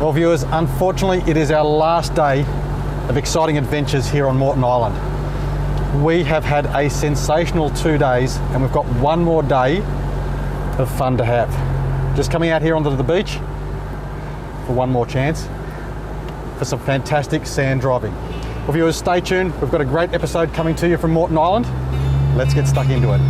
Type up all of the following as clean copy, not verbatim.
Well viewers, unfortunately it is our last day of exciting adventures here on Moreton Island. We have had a sensational 2 days and we've got one more day of fun to have. Just coming out here onto the beach for one more chance for some fantastic sand driving. Well viewers, stay tuned. We've got a great episode coming to you from Moreton Island. Let's get stuck into it.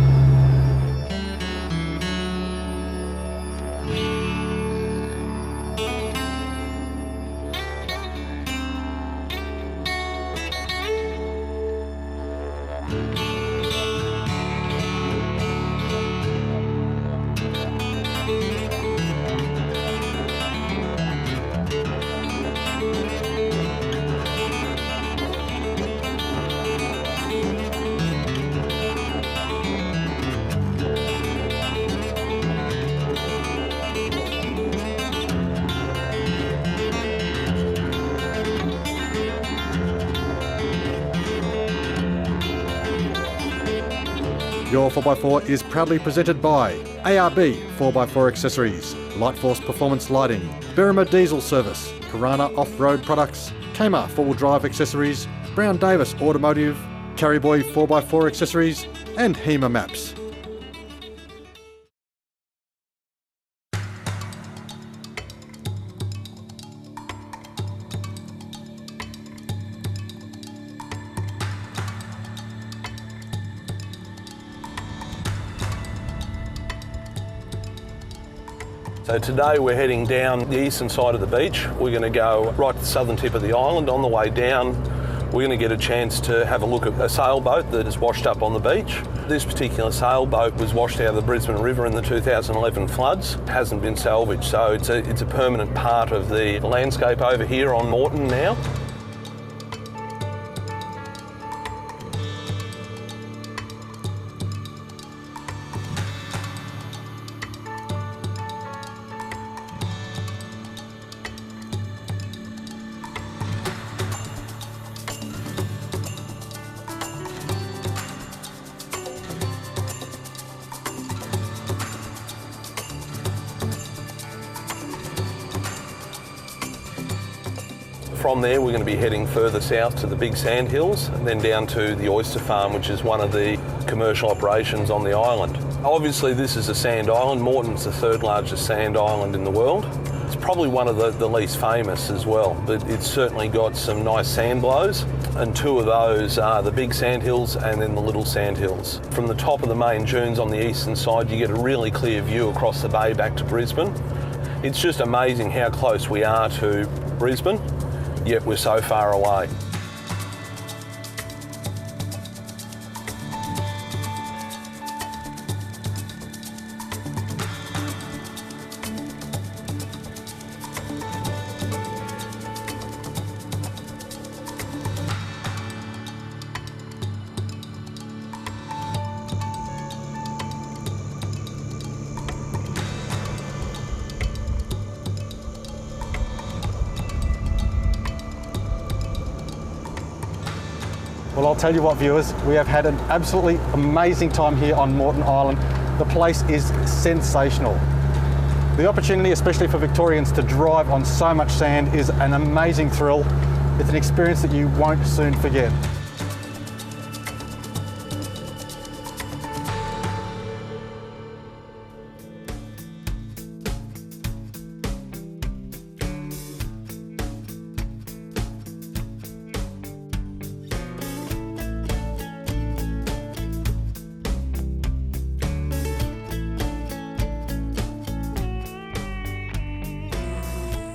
Your 4x4 is proudly presented by ARB 4x4 Accessories, Lightforce Performance Lighting, Berrima Diesel Service, Piranha Off-Road Products, Kmart 4-Wheel Drive Accessories, Brown Davis Automotive, Carryboy 4x4 Accessories, and HEMA Maps. So today we're heading down the eastern side of the beach. We're going to go right to the southern tip of the island. On the way down, we're going to get a chance to have a look at a sailboat that is washed up on the beach. This particular sailboat was washed out of the Brisbane River in the 2011 floods. It hasn't been salvaged, so it's a permanent part of the landscape over here on Moreton now. From there we're going to be heading further south to the big sand hills and then down to the oyster farm, which is one of the commercial operations on the island. Obviously this is a sand island. Moreton's the third largest sand island in the world. It's probably one of the least famous as well, but it's certainly got some nice sand blows, and two of those are the big sand hills and then the little sand hills. From the top of the main dunes on the eastern side you get a really clear view across the bay back to Brisbane. It's just amazing how close we are to Brisbane, yet we're so far away. Well, I'll tell you what viewers, we have had an absolutely amazing time here on Moreton Island. The place is sensational. The opportunity, especially for Victorians, to drive on so much sand is an amazing thrill. It's an experience that you won't soon forget.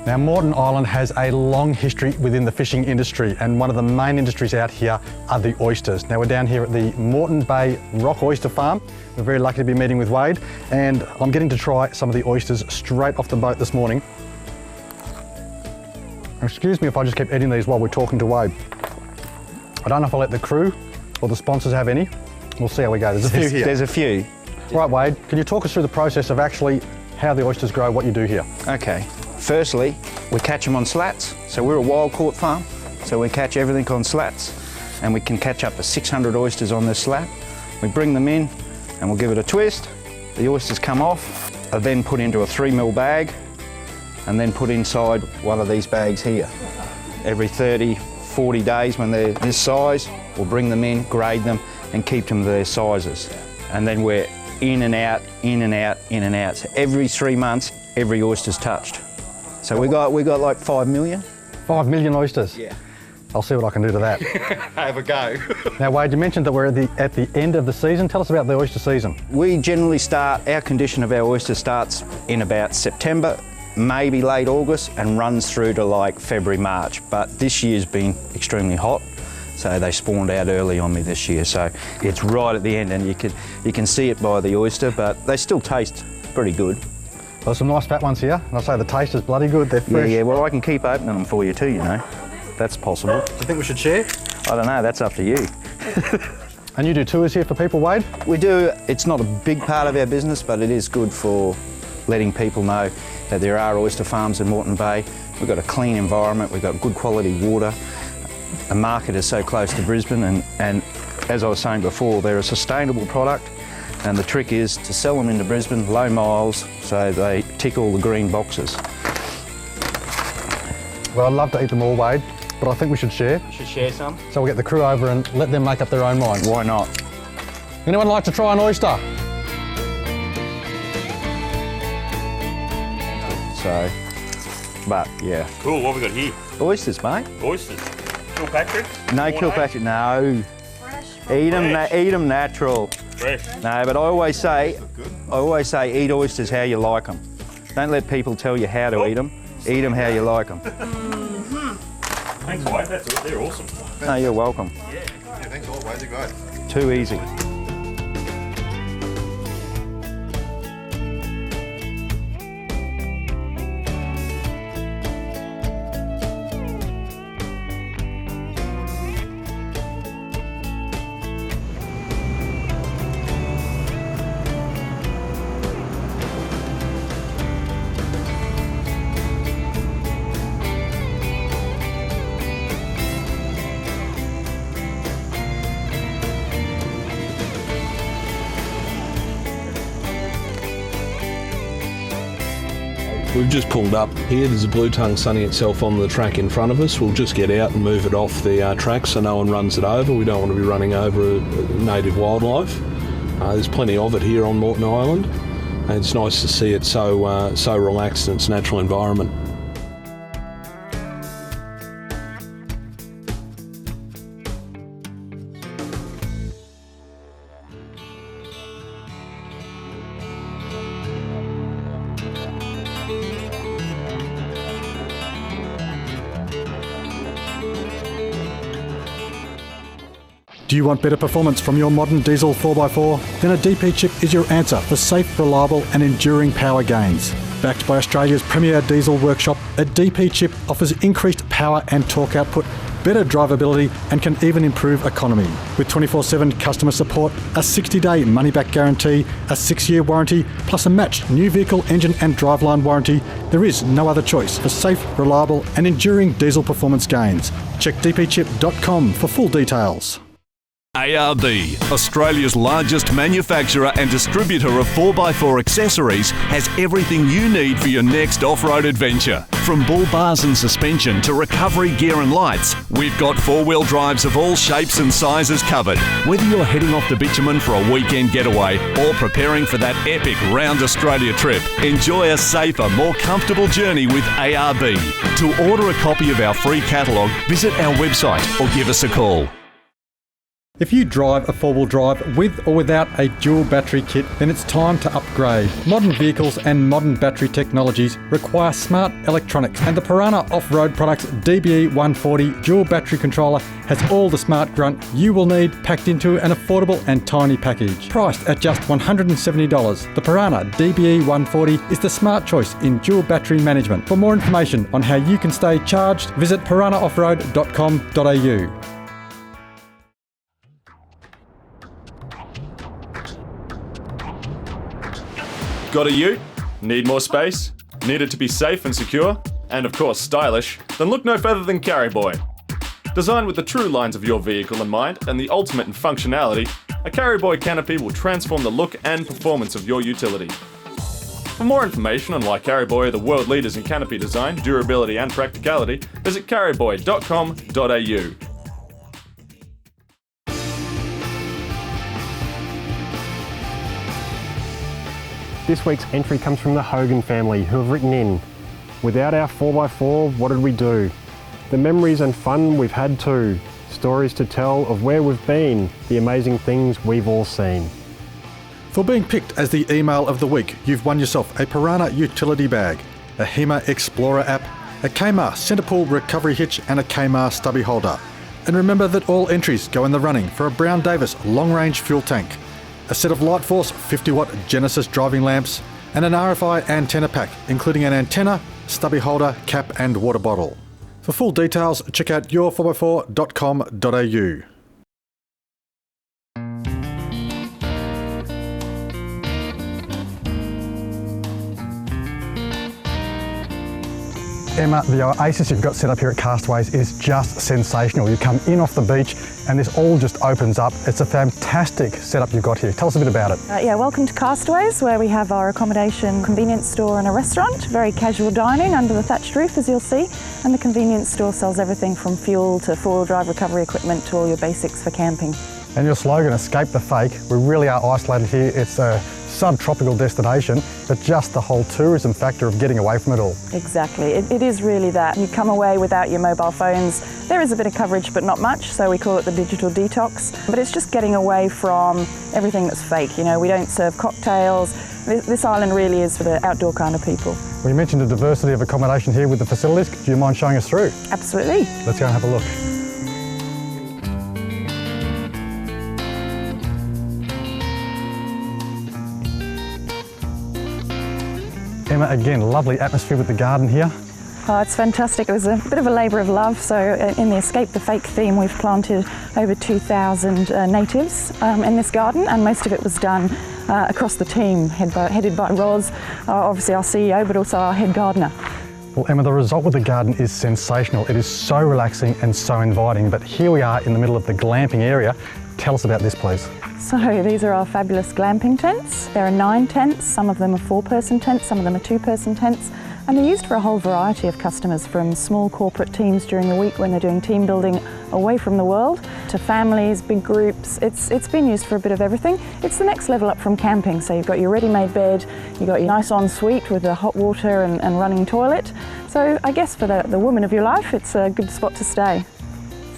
Now, Moreton Island has a long history within the fishing industry, and one of the main industries out here are the oysters. Now, we're down here at the Moreton Bay Rock Oyster Farm. We're very lucky to be meeting with Wade, and I'm getting to try some of the oysters straight off the boat this morning. Excuse me if I just keep eating these while we're talking to Wade. I don't know if I'll let the crew or the sponsors have any. We'll see how we go. There's a few here. There's a few. Right, Wade, can you talk us through the process of actually how the oysters grow, what you do here? Okay. Firstly, we catch them on slats. So we're a wild caught farm, so we catch everything on slats, and we can catch up to 600 oysters on this slat. We bring them in and we'll give it a twist. The oysters come off, are then put into a 3 mil bag, and then put inside one of these bags here. Every 30, 40 days when they're this size, we'll bring them in, grade them, and keep them to their sizes. And then we're in and out, in and out, in and out. So every 3 months, every oyster's touched. So we got like 5 million. 5 million oysters? Yeah. I'll see what I can do to that. Have a go. Now Wade, you mentioned that we're at the end of the season. Tell us about the oyster season. We generally start, our condition of our oyster starts in about September, maybe late August, and runs through to like February, March. But this year's been extremely hot, so they spawned out early on me this year. So it's right at the end, and you can see it by the oyster, but they still taste pretty good. Well, there's some nice fat ones here, and I say the taste is bloody good. They're fresh. Yeah, well, I can keep opening them for you too, you know. That's possible. Do you think we should share? I don't know, that's up to you. And you do tours here for people, Wade? We do. It's not a big part of our business, but it is good for letting people know that there are oyster farms in Moreton Bay. We've got a clean environment, we've got good quality water. The market is so close to Brisbane, and as I was saying before, they're a sustainable product, and the trick is to sell them into Brisbane, low miles, so they tick all the green boxes. Well, I'd love to eat them all, Wade, but I think we should share. You should share some. So we'll get the crew over and let them make up their own minds. Why not? Anyone like to try an oyster? So, but yeah. Cool, what have we got here? Oysters, mate. Oysters. Kilpatrick? No Kilpatrick, no. Eat them natural. Fresh. No, but I always say eat oysters how you like them. Don't let people tell you how to eat them. Eat them how you like them. Thanks, Wade. They're awesome. No, you're welcome. Yeah. Thanks a lot, Wade. They're great. Too easy. We've just pulled up here. There's a blue tongue sunning itself on the track in front of us. We'll just get out and move it off the track so no one runs it over. We don't want to be running over native wildlife. There's plenty of it here on Moreton Island, and it's nice to see it so relaxed in its natural environment. Do you want better performance from your modern diesel 4x4? Then a DP chip is your answer for safe, reliable and enduring power gains. Backed by Australia's premier diesel workshop, a DP chip offers increased power and torque output, better drivability and can even improve economy. With 24/7 customer support, a 60-day money-back guarantee, a 6-year warranty, plus a matched new vehicle engine and driveline warranty, there is no other choice for safe, reliable and enduring diesel performance gains. Check dpchip.com for full details. ARB, Australia's largest manufacturer and distributor of 4x4 accessories, has everything you need for your next off-road adventure. From bull bars and suspension to recovery gear and lights, we've got four-wheel drives of all shapes and sizes covered. Whether you're heading off to bitumen for a weekend getaway or preparing for that epic round Australia trip, enjoy a safer, more comfortable journey with ARB. To order a copy of our free catalogue, visit our website or give us a call. If you drive a four-wheel drive with or without a dual battery kit, then it's time to upgrade. Modern vehicles and modern battery technologies require smart electronics, and the Piranha Off-Road Products DBE 140 dual battery controller has all the smart grunt you will need packed into an affordable and tiny package. Priced at just $170, the Piranha DBE 140 is the smart choice in dual battery management. For more information on how you can stay charged, visit piranhaoffroad.com.au. Got a ute? Need more space? Need it to be safe and secure? And of course stylish? Then look no further than Carry Boy. Designed with the true lines of your vehicle in mind and the ultimate in functionality, a Carry Boy canopy will transform the look and performance of your utility. For more information on why Carryboy are the world leaders in canopy design, durability and practicality, visit carryboy.com.au. This week's entry comes from the Hogan family, who have written in, "Without our 4x4, what did we do? The memories and fun we've had too. Stories to tell of where we've been, the amazing things we've all seen." For being picked as the email of the week, you've won yourself a Piranha utility bag, a HEMA Explorer app, a Kmart Centerpool recovery hitch and a Kmart stubby holder. And remember that all entries go in the running for a Brown Davis long-range fuel tank, a set of Light Force 50-watt Genesis driving lamps, and an RFI antenna pack, including an antenna, stubby holder, cap and water bottle. For full details, check out your4x4.com.au. Emma, the oasis you've got set up here at Castaways is just sensational. You come in off the beach and this all just opens up. It's a fantastic setup you've got here. Tell us a bit about it. Welcome to Castaways, where we have our accommodation, convenience store and a restaurant. Very casual dining under the thatched roof, as you'll see. And the convenience store sells everything from fuel to four-wheel drive recovery equipment to all your basics for camping. And your slogan, escape the fake. We really are isolated here. It's a subtropical destination, but just the whole tourism factor of getting away from it all. Exactly, it is really that. You come away without your mobile phones. There is a bit of coverage, but not much, so we call it the digital detox. But it's just getting away from everything that's fake. You know, we don't serve cocktails. This island really is for the outdoor kind of people. Well, you mentioned the diversity of accommodation here with the facilities. Do you mind showing us through? Absolutely. Let's go and have a look. Emma, again, lovely atmosphere with the garden here. Oh, it's fantastic. It was a bit of a labour of love. So in the Escape the Fake theme, we've planted over 2,000 natives in this garden, and most of it was done across the team, headed by Roz, obviously our CEO, but also our head gardener. Well, Emma, the result with the garden is sensational. It is so relaxing and so inviting, but here we are in the middle of the glamping area. Tell us about this, please. So these are our fabulous glamping tents. There are 9 tents, some of them are 4-person tents, some of them are 2-person tents, and they're used for a whole variety of customers, from small corporate teams during the week when they're doing team building away from the world, to families, big groups. It's been used for a bit of everything. It's the next level up from camping, so you've got your ready-made bed, you've got your nice ensuite with the hot water and running toilet. So I guess for the woman of your life, it's a good spot to stay.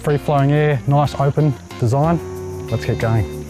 Free-flowing air, nice open design. Let's get going.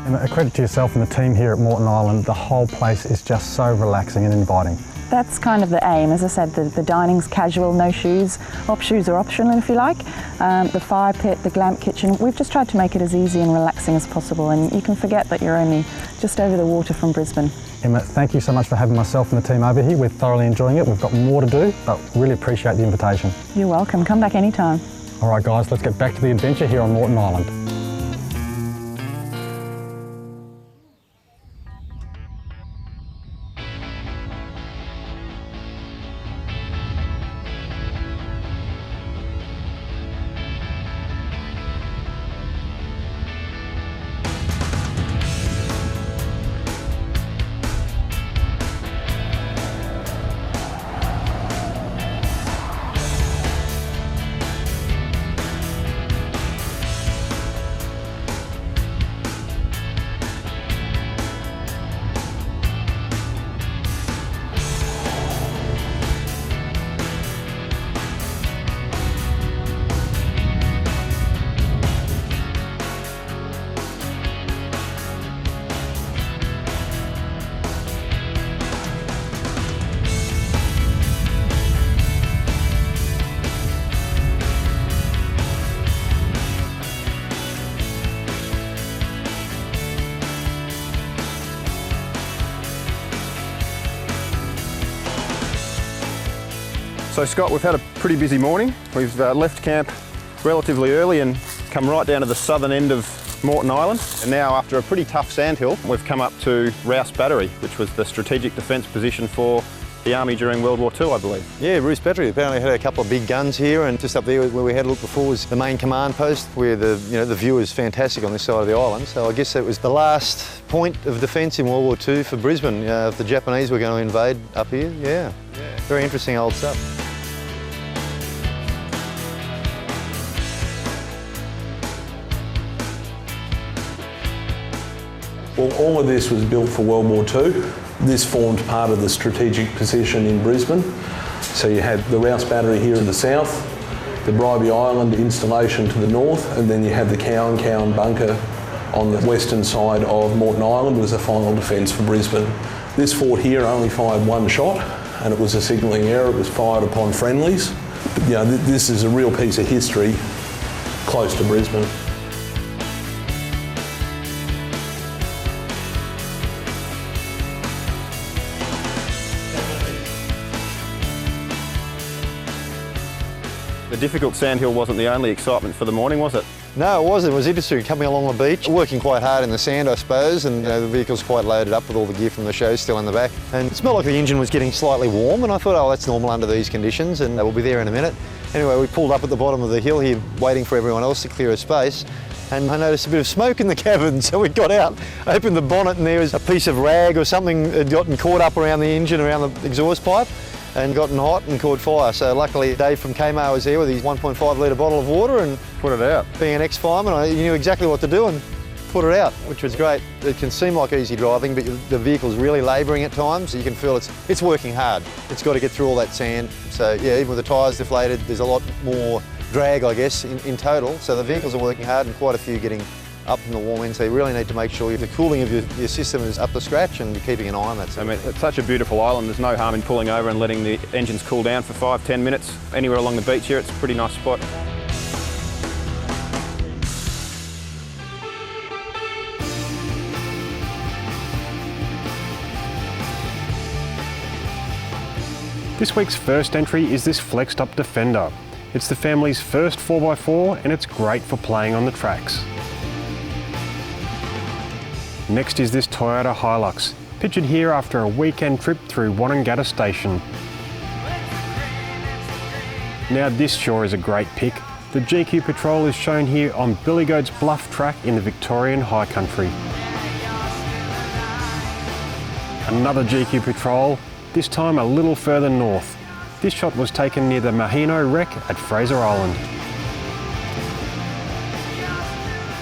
A credit to yourself and the team here at Moreton Island. The whole place is just so relaxing and inviting. That's kind of the aim. As I said, the dining's casual, no shoes. Shoes are optional if you like. The fire pit, the glamp kitchen, we've just tried to make it as easy and relaxing as possible, and you can forget that you're only just over the water from Brisbane. Emma, thank you so much for having myself and the team over here. We're thoroughly enjoying it. We've got more to do, but really appreciate the invitation. You're welcome. Come back anytime. All right, guys, let's get back to the adventure here on Moreton Island. So Scott, we've had a pretty busy morning. We've left camp relatively early and come right down to the southern end of Moreton Island. And now, after a pretty tough sandhill, we've come up to Rouse Battery, which was the strategic defence position for the army during World War II, I believe. Yeah, Bruce Petrie apparently had a couple of big guns here, and just up there where we had a look before was the main command post, where the view is fantastic on this side of the island. So I guess that was the last point of defence in World War II for Brisbane. If the Japanese were going to invade up here, yeah. Very interesting old stuff. Well, all of this was built for World War II. This formed part of the strategic position in Brisbane. So you had the Rouse Battery here to the south, the Bribie Island installation to the north, and then you had the Cowan bunker on the western side of Moreton Island was the final defence for Brisbane. This fort here only fired one shot, and it was a signalling error. It was fired upon friendlies. But, this is a real piece of history close to Brisbane. The difficult sandhill wasn't the only excitement for the morning, was it? No, it wasn't. It was interesting coming along the beach, working quite hard in the sand, I suppose, and the vehicle's quite loaded up with all the gear from the show still in the back. And it smelled like the engine was getting slightly warm, and I thought, oh, that's normal under these conditions, and we'll be there in a minute. Anyway, we pulled up at the bottom of the hill here, waiting for everyone else to clear a space, and I noticed a bit of smoke in the cabin, so we got out, opened the bonnet, and there was a piece of rag or something had gotten caught up around the engine, around the exhaust pipe, and gotten hot and caught fire. So luckily Dave from Kmart was there with his 1.5 litre bottle of water and put it out. Being an ex-fireman, he knew exactly what to do and put it out, which was great. It can seem like easy driving, but the vehicle's really labouring at times. You can feel it's working hard. It's got to get through all that sand. So yeah, even with the tyres deflated, there's a lot more drag, I guess, in total. So the vehicles are working hard and quite a few getting up from the warm end, so you really need to make sure the cooling of your system is up to scratch and you're keeping an eye on that. I mean, it's such a beautiful island, there's no harm in pulling over and letting the engines cool down for 5-10 minutes. Anywhere along the beach here, it's a pretty nice spot. This week's first entry is this flexed up Defender. It's the family's first 4x4 and it's great for playing on the tracks. Next is this Toyota Hilux, pictured here after a weekend trip through Wonnangatta Station. Now this sure is a great pick. The GQ Patrol is shown here on Billy Goat's Bluff track in the Victorian High Country. Another GQ Patrol, this time a little further north. This shot was taken near the Mahino wreck at Fraser Island.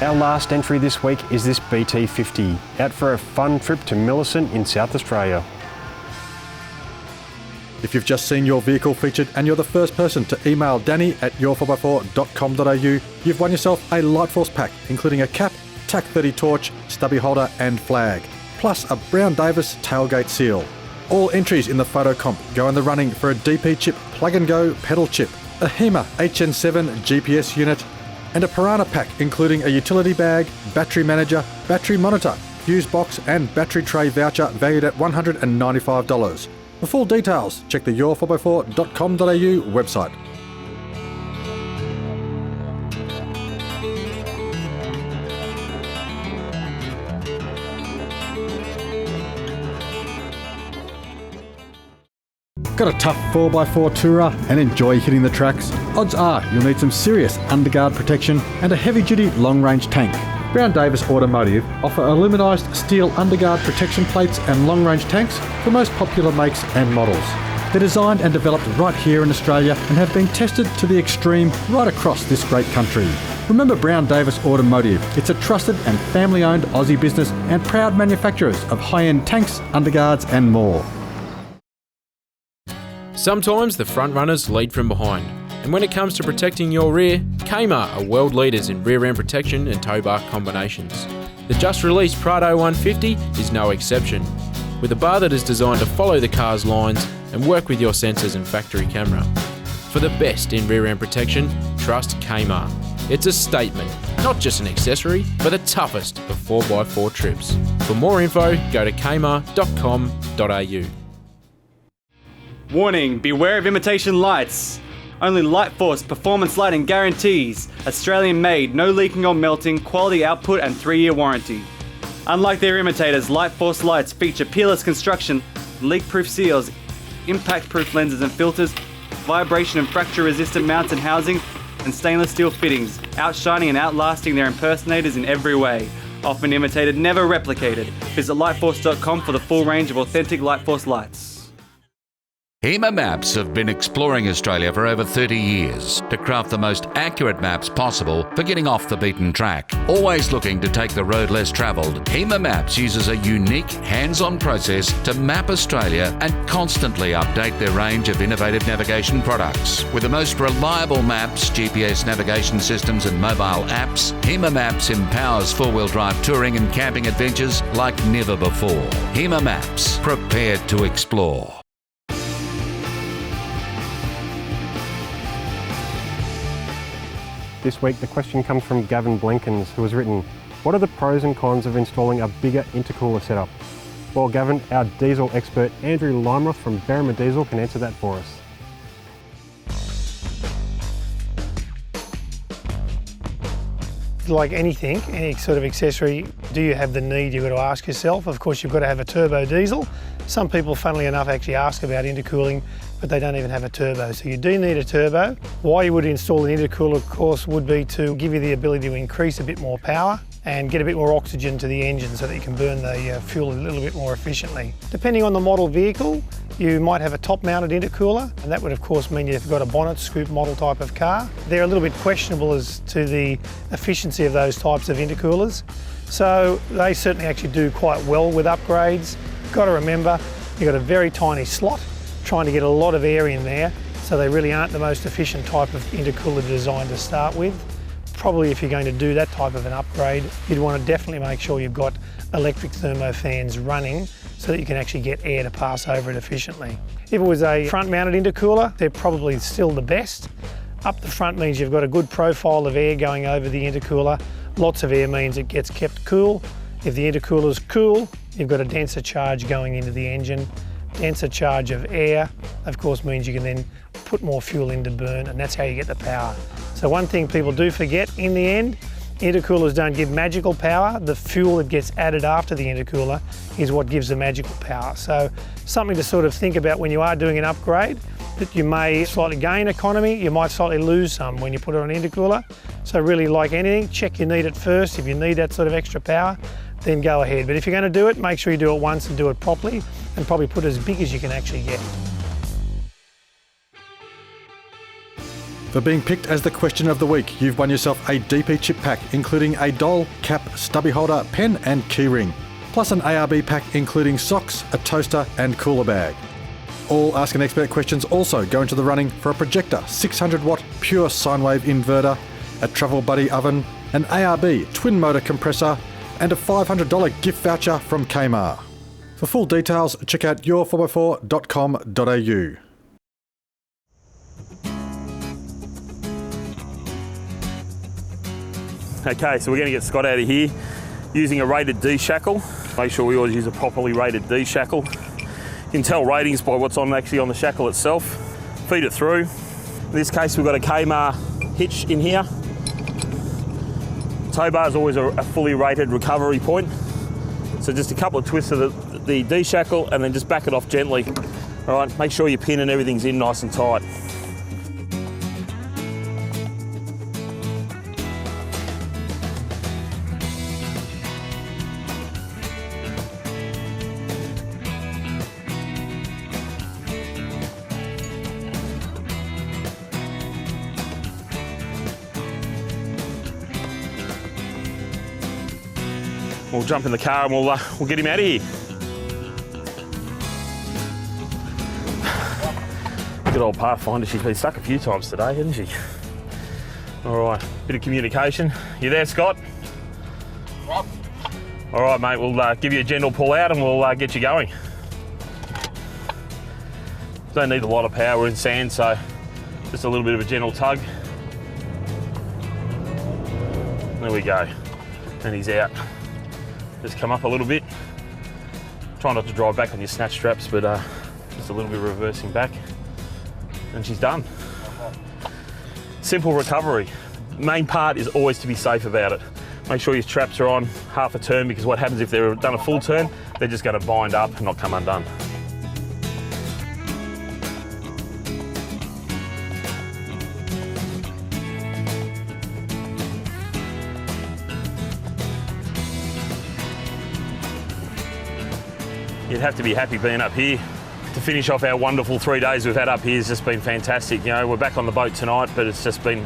Our last entry this week is this BT50, out for a fun trip to Millicent in South Australia. If you've just seen your vehicle featured and you're the first person to email danny@your4x4.com.au, you've won yourself a Light Force pack, including a cap, TAC-30 torch, stubby holder and flag, plus a Brown Davis tailgate seal. All entries in the photo comp go in the running for a DP chip plug-and-go pedal chip, a HEMA HN7 GPS unit, and a Piranha pack including a utility bag, battery manager, battery monitor, fuse box and battery tray voucher valued at $195. For full details, check the your4x4.com.au website. Got a tough 4x4 tourer and enjoy hitting the tracks? Odds are you'll need some serious underguard protection and a heavy-duty long-range tank. Brown Davis Automotive offer aluminised steel underguard protection plates and long-range tanks for most popular makes and models. They're designed and developed right here in Australia and have been tested to the extreme right across this great country. Remember Brown Davis Automotive. It's a trusted and family-owned Aussie business and proud manufacturers of high-end tanks, underguards and more. Sometimes the front runners lead from behind, and when it comes to protecting your rear, Kmart are world leaders in rear end protection and tow bar combinations. The just released Prado 150 is no exception, with a bar that is designed to follow the car's lines and work with your sensors and factory camera. For the best in rear end protection, trust Kmart. It's a statement, not just an accessory, but the toughest of 4x4 trips. For more info, go to kmart.com.au. Warning, beware of imitation lights. Only Light Force Performance Lighting guarantees Australian made, no leaking or melting, quality output and 3-year warranty. Unlike their imitators, Light Force lights feature peerless construction, leak-proof seals, impact-proof lenses and filters, vibration and fracture-resistant mounts and housings, and stainless steel fittings, outshining and outlasting their impersonators in every way. Often imitated, never replicated. Visit lightforce.com for the full range of authentic Lightforce lights. HEMA Maps have been exploring Australia for over 30 years to craft the most accurate maps possible for getting off the beaten track. Always looking to take the road less travelled, HEMA Maps uses a unique hands-on process to map Australia and constantly update their range of innovative navigation products. With the most reliable maps, GPS navigation systems and mobile apps, HEMA Maps empowers four-wheel drive touring and camping adventures like never before. HEMA Maps, prepared to explore. This week the question comes from Gavin Blenkins, who has written, what are the pros and cons of installing a bigger intercooler setup? Well, Gavin, our diesel expert Andrew Limeroth from Berrima Diesel can answer that for us. Like anything, any sort of accessory, do you have the need? You've got to ask yourself. Of course, you've got to have a turbo diesel. Some people, funnily enough, actually ask about intercooling, but they don't even have a turbo. So you do need a turbo. Why you would install an intercooler, of course, would be to give you the ability to increase a bit more power and get a bit more oxygen to the engine so that you can burn the fuel a little bit more efficiently. Depending on the model vehicle, you might have a top-mounted intercooler, and that would of course mean you've got a bonnet scoop model type of car. They're a little bit questionable as to the efficiency of those types of intercoolers. So they certainly actually do quite well with upgrades. Got to remember, you've got a very tiny slot, trying to get a lot of air in there, so they really aren't the most efficient type of intercooler design to start with. Probably if you're going to do that type of an upgrade, you'd want to definitely make sure you've got electric thermofans running so that you can actually get air to pass over it efficiently. If it was a front-mounted intercooler, they're probably still the best. Up the front means you've got a good profile of air going over the intercooler. Lots of air means it gets kept cool. If the intercooler's cool, you've got a denser charge going into the engine. Denser charge of air, of course, means you can then put more fuel in to burn, and that's how you get the power. So one thing people do forget in the end, intercoolers don't give magical power. The fuel that gets added after the intercooler is what gives the magical power. So something to sort of think about when you are doing an upgrade, that you may slightly gain economy, you might slightly lose some when you put it on an intercooler. So really, like anything, check you need it first. If you need that sort of extra power, then go ahead. But if you're going to do it, make sure you do it once and do it properly, and probably put as big as you can actually get. For being picked as the question of the week, you've won yourself a DP chip pack, including a doll, cap, stubby holder, pen and keyring, plus an ARB pack including socks, a toaster and cooler bag. All Ask an Expert questions also go into the running for a projector, 600 watt pure sine wave inverter, a Travel Buddy oven, an ARB twin motor compressor and a $500 gift voucher from Kmart. For full details, check out your4x4.com.au. Okay, so we're going to get Scott out of here using a rated D shackle. Make sure we always use a properly rated D shackle. You can tell ratings by what's actually on the shackle itself. Feed it through. In this case, we've got a Kmart hitch in here. Tow bar is always a fully rated recovery point. So just a couple of twists of the D shackle and then just back it off gently. All right, make sure your pin and everything's in nice and tight. We'll jump in the car and we'll get him out of here. Good old Pathfinder, she's been stuck a few times today, hasn't she? All right, bit of communication. You there, Scott? Yep. All right, mate, we'll give you a gentle pull out and we'll get you going. Don't need a lot of power, we're in sand, so just a little bit of a gentle tug. There we go, and he's out. Just come up a little bit. Try not to drive back on your snatch straps, but just a little bit of reversing back. And she's done. Simple recovery. Main part is always to be safe about it. Make sure your straps are on half a turn, because what happens if they're done a full turn, they're just going to bind up and not come undone. you'd have to be happy being up here. To finish off our wonderful 3 days we've had up here has just been fantastic. You know, we're back on the boat tonight, but it's just been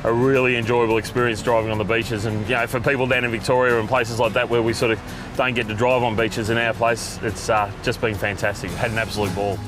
a really enjoyable experience driving on the beaches. And you know, for people down in Victoria and places like that where we sort of don't get to drive on beaches in our place, it's just been fantastic. Had an absolute ball.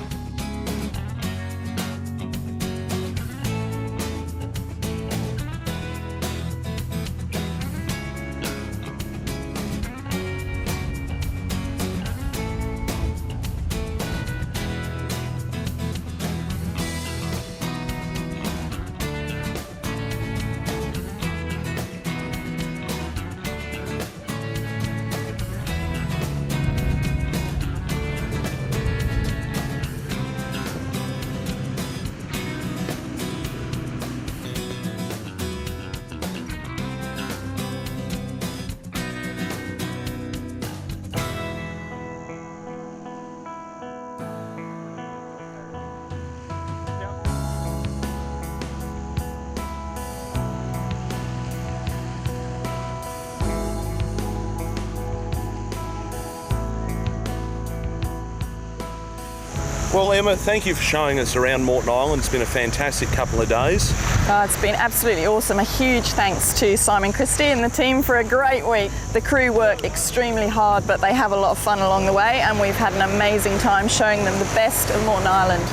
Well, Emma, thank you for showing us around Moreton Island. It's been a fantastic couple of days. It's been absolutely awesome. A huge thanks to Simon Christie and the team for a great week. The crew work extremely hard, but they have a lot of fun along the way, and we've had an amazing time showing them the best of Moreton Island.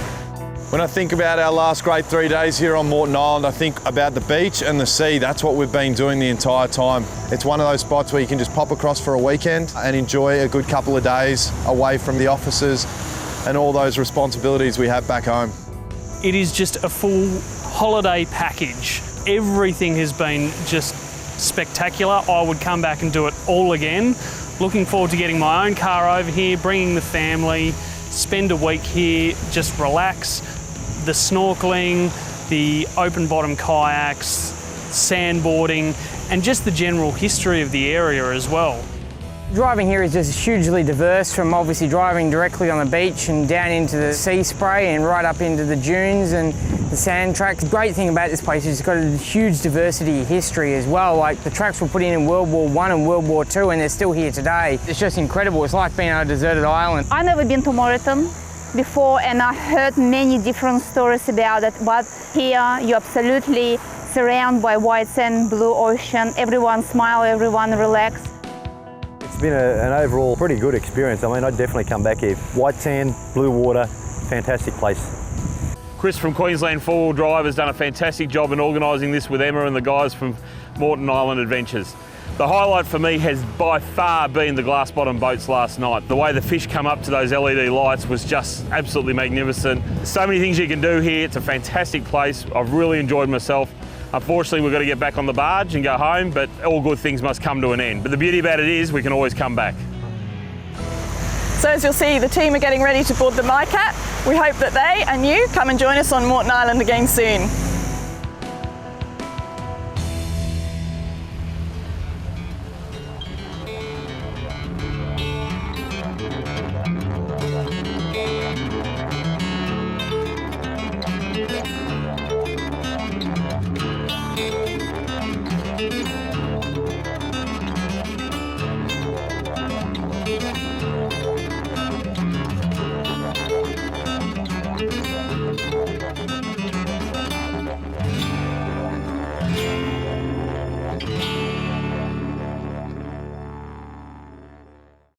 When I think about our last great 3 days here on Moreton Island, I think about the beach and the sea. That's what we've been doing the entire time. It's one of those spots where you can just pop across for a weekend and enjoy a good couple of days away from the offices and all those responsibilities we have back home. It is just a full holiday package. Everything has been just spectacular. I would come back and do it all again. Looking forward to getting my own car over here, bringing the family, spend a week here, just relax. The snorkeling, the open bottom kayaks, sandboarding, and just the general history of the area as well. Driving here is just hugely diverse, from obviously driving directly on the beach and down into the sea spray and right up into the dunes and the sand tracks. The great thing about this place is it's got a huge diversity of history as well. Like the tracks were put in World War I and World War II, and they're still here today. It's just incredible. It's like being on a deserted island. I've never been to Moreton before, and I heard many different stories about it, but here you're absolutely surrounded by white sand, blue ocean. Everyone smile, everyone relax. It's been an overall pretty good experience. I mean, I'd definitely come back here. White sand, blue water, fantastic place. Chris from Queensland 4-Wheel Drive has done a fantastic job in organising this with Emma and the guys from Moreton Island Adventures. The highlight for me has by far been the glass bottom boats last night. The way the fish come up to those LED lights was just absolutely magnificent. So many things you can do here. It's a fantastic place. I've really enjoyed myself. Unfortunately, we've got to get back on the barge and go home, but all good things must come to an end. But the beauty about it is we can always come back. So as you'll see, the team are getting ready to board the MICAT. We hope that they and you come and join us on Moreton Island again soon.